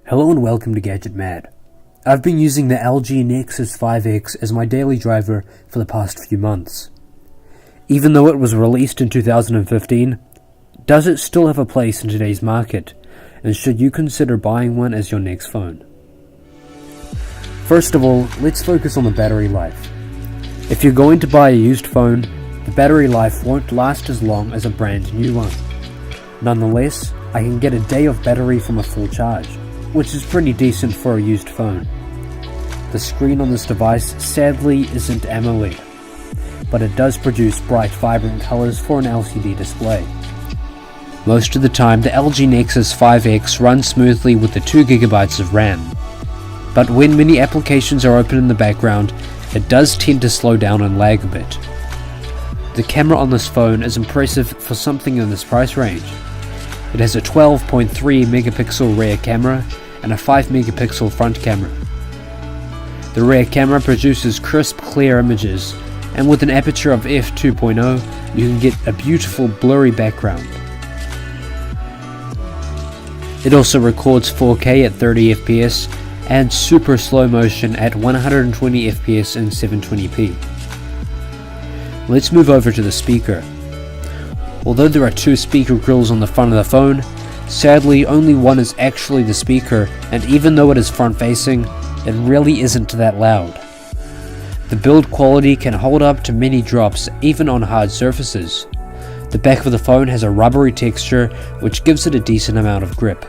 Hello and welcome to Gadget Mad. I've been using the LG Nexus 5X as my daily driver for the past few months. Even though it was released in 2015, does it still have a place in today's market, and should you consider buying one as your next phone? First of all, let's focus on the battery life. If you're going to buy a used phone, the battery life won't last as long as a brand new one. Nonetheless, I can get a day of battery from a full charge, which is pretty decent for a used phone. The screen on this device sadly isn't AMOLED, but it does produce bright, vibrant colors for an LCD display. Most of the time, the LG Nexus 5X runs smoothly with the 2GB of RAM, but when many applications are open in the background, it does tend to slow down and lag a bit. The camera on this phone is impressive for something in this price range. It has a 12.3 megapixel rear camera and a 5 megapixel front camera. The rear camera produces crisp, clear images, and with an aperture of f2.0, you can get a beautiful blurry background. It also records 4K at 30 FPS and super slow motion at 120 FPS and 720p. Let's move over to the speaker. Although there are two speaker grills on the front of the phone, sadly only one is actually the speaker, and even though it is front facing, it really isn't that loud. The build quality can hold up to many drops even on hard surfaces. The back of the phone has a rubbery texture which gives it a decent amount of grip.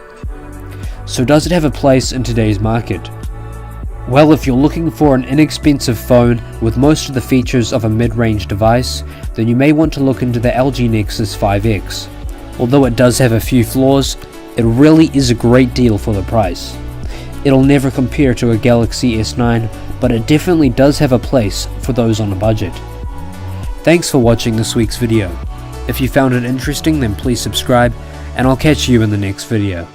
So does it have a place in today's market? Well, if you're looking for an inexpensive phone with most of the features of a mid-range device, then you may want to look into the LG Nexus 5X. Although it does have a few flaws, it really is a great deal for the price. It'll never compare to a Galaxy S9, but it definitely does have a place for those on a budget. Thanks for watching this week's video. If you found it interesting, then please subscribe, and I'll catch you in the next video.